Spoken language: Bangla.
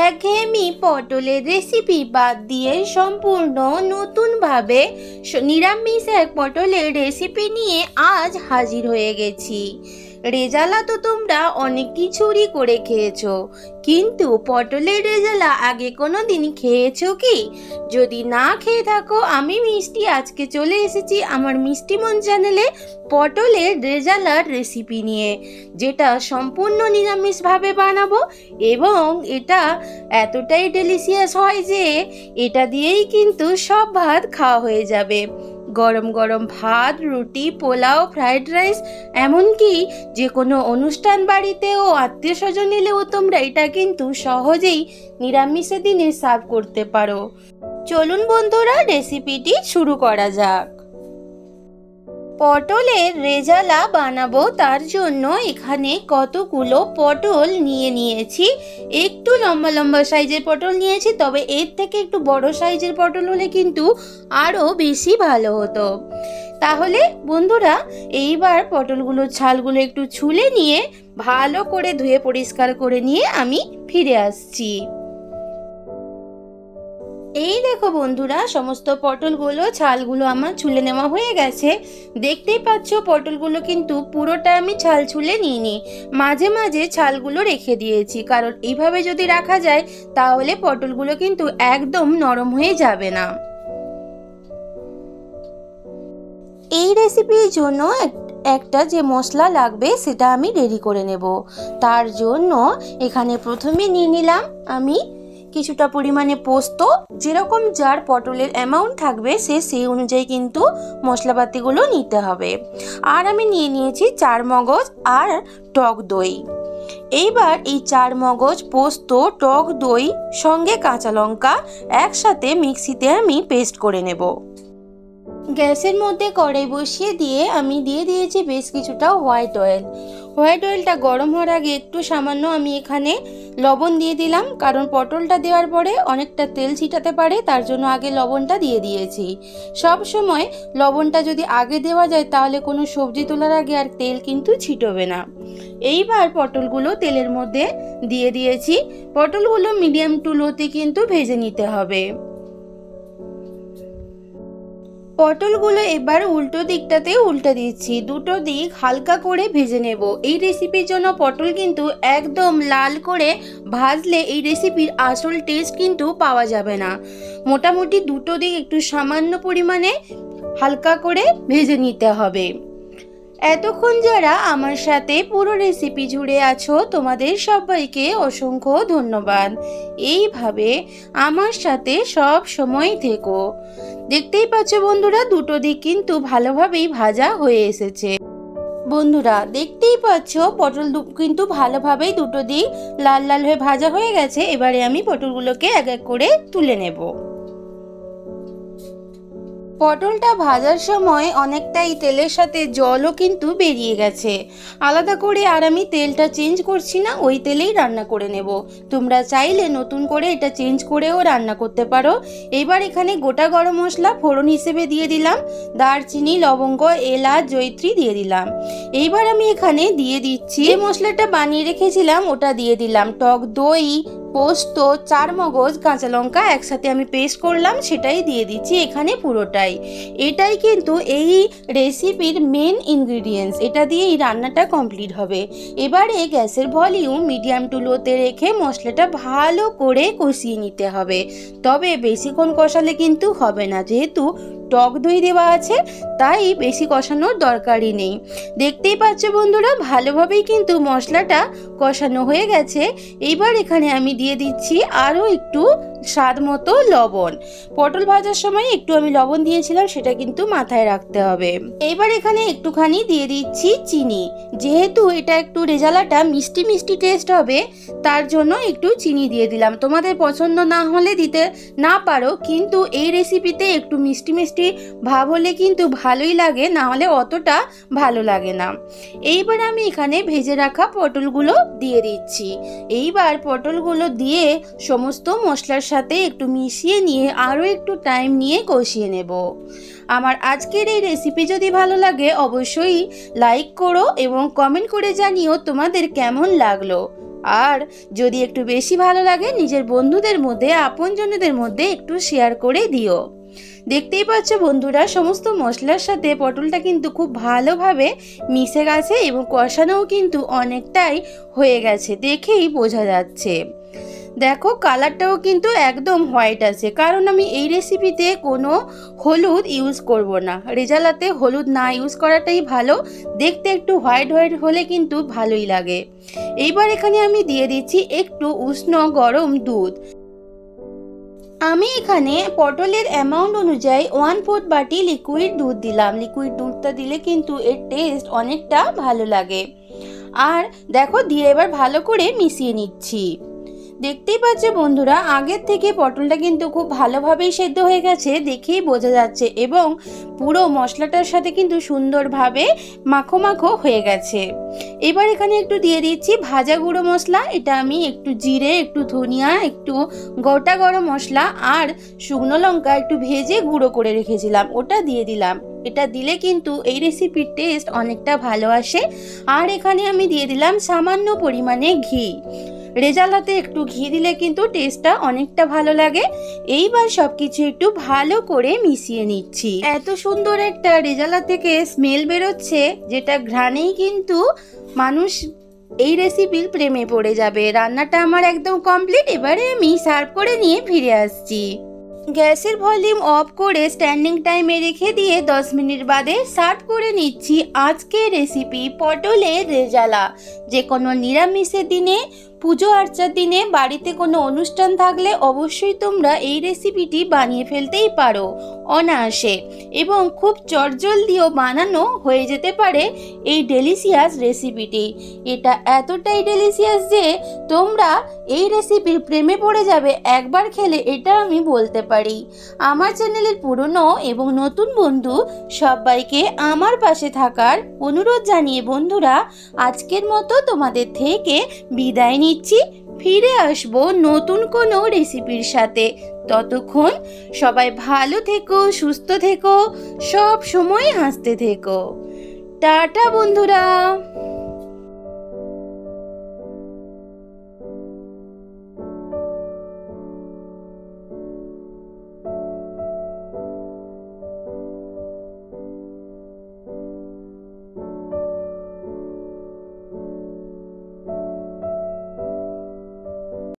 একঘেয়েমি পটলের রেসিপি বাদ দিয়ে সম্পূর্ণ নতুনভাবে নিরামিষ এক পটলের রেসিপি নিয়ে আজ হাজির হয়ে গেছি। রেজালা তো তোমরা অনেক কিছুরই করে খেয়েছো, কিন্তু পটলের রেজালা আগে কোনো দিন খেয়েছো কি? যদি না খেয়ে থাকো, আমি মিষ্টি আজকে চলে এসেছি আমার মিষ্টি মন চ্যানেলে পটলের রেজালার রেসিপি নিয়ে, যেটা সম্পূর্ণ নিরামিষভাবে বানাবো এবং এটা এতটাই ডেলিশিয়াস হয় যে এটা দিয়েই কিন্তু সব ভাত খাওয়া হয়ে যাবে। গরম গরম ভাত, রুটি, পোলাও, ফ্রাইড রাইস, এমনকি যে কোনো অনুষ্ঠান বাড়িতেও আত্মীয় স্বজন এলেও তোমরা এটা কিন্তু সহজেই নিরামিষের দিনে সার্ভ করতে পারো। চলুন বন্ধুরা, রেসিপিটি শুরু করা যাক। পটলের রেজালা বানাবো, তার জন্য এখানে কতগুলো পটল নিয়েছি। একটু লম্বা লম্বা সাইজের পটল নিয়েছি, তবে এর থেকে একটু বড় সাইজের পটল হলে কিন্তু আরও বেশি ভালো হতো। তাহলে বন্ধুরা, এইবার পটলগুলোর ছালগুলো একটু ছুলে নিয়ে ভালো করে ধুয়ে পরিষ্কার করে নিয়ে আমি ফিরে আসছি। এই দেখো বন্ধুরা, সমস্ত পটলগুলো ছালগুলো আমার ছুলে নেওয়া হয়ে গেছে। দেখতেই পাচ্ছ পটলগুলো কিন্তু পুরোটা আমি ছাল ছুলে নিইনি, মাঝে মাঝে ছালগুলো রেখে দিয়েছি, কারণ এইভাবে যদি রাখা যায় তাহলে পটলগুলো কিন্তু একদম নরম হয়ে যাবে না। এই রেসিপির জন্য একটা যে মশলা লাগবে সেটা আমি রেডি করে নেব। তার জন্য এখানে প্রথমে নিয়ে নিলাম আমি কিছুটা পরিমাণে পোস্ত। যেরকম যার পটলের অ্যামাউন্ট থাকবে সেই অনুযায়ী কিন্তু মশলাপাতিগুলো নিতে হবে। আর আমি নিয়ে নিয়েছি 4 মগজ আর টক দই। এইবার এই 4 মগজ, পোস্ত, টক দই সঙ্গে কাঁচা লঙ্কা একসাথে মিক্সিতে আমি পেস্ট করে নেব। গ্যাসের মধ্যে কড়াই বসিয়ে দিয়ে আমি দিয়ে দিয়েছি বেশ কিছুটা হোয়াইট অয়েল। হোয়াইট অয়েলটা গরম হওয়ার আগে একটু সামান্য আমি এখানে লবণ দিয়ে দিলাম, কারণ পটলটা দেওয়ার পরে অনেকটা তেল ছিটাতে পারে, তার জন্য আগে লবণটা দিয়ে দিয়েছি। সব সময় লবণটা যদি আগে দেওয়া যায় তাহলে কোনো সবজি তোলার আগে আর তেল কিন্তু ছিটবে না। এইবার পটলগুলো তেলের মধ্যে দিয়ে দিয়েছি। পটলগুলো মিডিয়াম টু লোতে কিন্তু ভেজে নিতে হবে। পটলগুলো এবার উল্টো দিকটাতে উল্টে দিচ্ছি, দুটো দিক হালকা করে ভেজে নেব। এই রেসিপির জন্য পটল কিন্তু একদম লাল করে ভাজলে এই রেসিপির আসল টেস্ট কিন্তু পাওয়া যাবে না। মোটামুটি দুটো দিক একটু সামান্য পরিমাণে হালকা করে ভেজে নিতে হবে। এতক্ষণ যারা আমার সাথে পুরো রেসিপি জুড়ে আছো, তোমাদের সবাইকে অসংখ্য ধন্যবাদ। এইভাবে আমার সাথে সব সময় থেকো। দেখতেই পাচ্ছ বন্ধুরা, দুটো দিক কিন্তু ভালোভাবেই ভাজা হয়ে এসেছে। বন্ধুরা দেখতেই পাচ্ছ পটল কিন্তু ভালোভাবেই দুটো দিক লাল লাল হয়ে ভাজা হয়ে গেছে। এবারে আমি পটলগুলোকে এক এক করে তুলে নেব। পটলটা ভাজার সময় অনেকটাই তেলের সাথে জলও কিন্তু বেরিয়ে গেছে। আলাদা করে আর আমি তেলটা চেঞ্জ করছি না, ওই তেলেই রান্না করে নেব। তোমরা চাইলে নতুন করে এটা চেঞ্জ করেও রান্না করতে পারো। এবার এখানে গোটা গরম মশলা ফোড়ন হিসেবে দিয়ে দিলাম, দারচিনি, লবঙ্গ, এলাচ, জয়িত্রী দিয়ে দিলাম। এইবার আমি এখানে দিয়ে দিচ্ছি যে মশলাটা বানিয়ে রেখেছিলাম ওটা দিয়ে দিলাম। টক দই, পোস্ত, 4 মগজ, কাঁচা লঙ্কা একসাথে আমি পেস্ট করলাম, সেটাই দিয়ে দিচ্ছি এখানে পুরোটাই। এটাই কিন্তু এই রেসিপির মেন ইনগ্রিডিয়েন্টস, এটা দিয়েই রান্নাটা কমপ্লিট হবে। এবারে গ্যাসের ভলিউম মিডিয়াম টু লোতে রেখে মশলাটা ভালো করে কষিয়ে নিতে হবে। তবে বেশিক্ষণ কষালে কিন্তু হবে না, যেহেতু টক দই দেওয়া আছে তাই বেশি কষানোর দরকারই নেই। দেখতেই পাচ্ছ বন্ধুরা, ভালোভাবেই কিন্তু মশলাটা কষানো হয়ে গেছে। এইবার এখানে আমি দিয়ে দিচ্ছি আরও একটু স্বাদ মতো লবণ। পটল ভাজার সময় একটু আমি লবণ দিয়েছিলাম, সেটা কিন্তু মাথায় রাখতে হবে। এইবার এখানে একটুখানি দিয়ে দিচ্ছি চিনি। যেহেতু এটা একটু রেজালাটা মিষ্টি মিষ্টি টেস্ট হবে, তার জন্য একটু চিনি দিয়ে দিলাম। তোমাদের পছন্দ না হলে দিতে না পারো, কিন্তু এই রেসিপিতে একটু মিষ্টি মিষ্টি ভাব হলে কিন্তু ভালোই লাগে, না হলে অতটা ভালো লাগে না। এইবার আমি এখানে ভেজে রাখা পটলগুলো দিয়ে দিচ্ছি। এইবার পটলগুলো দিয়ে সমস্ত মশলার সাথে একটু মিশিয়ে নিয়ে আরও একটু টাইম নিয়ে কষিয়ে নেব। আমার আজকের এই রেসিপি যদি ভালো লাগে অবশ্যই লাইক করো এবং কমেন্ট করে জানিও তোমাদের কেমন লাগলো। আর যদি একটু বেশি ভালো লাগে নিজের বন্ধুদের মধ্যে, আপনজনদের মধ্যে একটু শেয়ার করে দিও। দেখতেই পাচ্ছ বন্ধুরা, সমস্ত মশলার সাথে পটলটা কিন্তু খুব ভালোভাবে মিশে গেছে এবং কষানোও কিন্তু অনেকটাই হয়ে গেছে, দেখেই বোঝা যাচ্ছে। দেখো কালারটাও কিন্তু একদম হোয়াইট আছে, কারণ আমি এই রেসিপিতে কোনো হলুদ ইউজ করব না। রেজালাতে হলুদ না ইউজ করাটাই ভালো, দেখতে একটু হোয়াইট হোয়াইট হলে কিন্তু ভালোই লাগে। এইবার এখানে আমি দিয়ে দিচ্ছি একটু উষ্ণ গরম দুধ। আমি এখানে পটলের অ্যামাউন্ট অনুযায়ী 1/4 বাটি লিকুইড দুধ দিলাম। লিকুইড দুধটা দিলে কিন্তু এর টেস্ট অনেকটা ভালো লাগে। আর দেখো দিয়ে এবার ভালো করে মিশিয়ে নিচ্ছি। দেখতেই পাচ্ছ বন্ধুরা, আগের থেকে পটলটা কিন্তু খুব ভালোভাবেই সেদ্ধ হয়ে গেছে, দেখেই বোঝা যাচ্ছে, এবং পুরো মশলাটার সাথে কিন্তু সুন্দরভাবে মাখো মাখো হয়ে গেছে। এবার এখানে একটু দিয়ে দিচ্ছি ভাজা গুঁড়ো মশলা। এটা আমি একটু জিরে, একটু ধনিয়া, একটু গোটা গরম মশলা আর শুকনো লঙ্কা একটু ভেজে গুঁড়ো করে রেখেছিলাম, ওটা দিয়ে দিলাম। এটা দিলে কিন্তু এই রেসিপির টেস্ট অনেকটা ভালো আসে। আর এখানে আমি দিয়ে দিলাম সামান্য পরিমাণে ঘি। রেজালাতে একটু ঘি দিলে কিন্তু টেস্টটা অনেকটা ভালো লাগে। এইবার সবকিছু একটু ভালো করে মিশিয়ে নিচ্ছি। এত সুন্দর একটা রেজালা থেকে স্মেল বেরোচ্ছে, যেটা ঘ্রাণেই কিন্তু মানুষ এই রেসিপির প্রেমে পড়ে যাবে। রান্নাটা আমার একদম কমপ্লিট। এবারে আমি সার্ভ করে নিয়ে ফিরে আসছি। গ্যাসের ভলিউম অফ করে স্ট্যান্ডিং টাইমে রেখে দিয়ে 10 মিনিট বাদে সার্ভ করে নিচ্ছি আজকের রেসিপি পটলের রেজালা। যে কোনো নিরামিষের দিনে, পুজো আর্চার দিনে, বাড়িতে কোনো অনুষ্ঠান থাকলে অবশ্যই তোমরা এই রেসিপিটি বানিয়ে ফেলতেই পারো অনায়াসে, এবং খুব চটজলদিও বানানো হয়ে যেতে পারে এই ডেলিশিয়াস রেসিপিটি। এটা এতটাই ডেলিশিয়াস যে তোমরা এই রেসিপির প্রেমে পড়ে যাবে একবার খেলে, এটা আমি বলতে পারি। আমার চ্যানেলের পুরনো এবং নতুন বন্ধু সবাইকে আমার পাশে থাকার অনুরোধ জানিয়ে বন্ধুরা আজকের মতো তোমাদের থেকে বিদায় নিচ্ছি। ফিরে আসবো নতুন কোনো রেসিপির সাথে। ততক্ষণ সবাই ভালো থেকো, সুস্থ থেকো, সব সময় হাসতে থেকো। টাটা বন্ধুরা।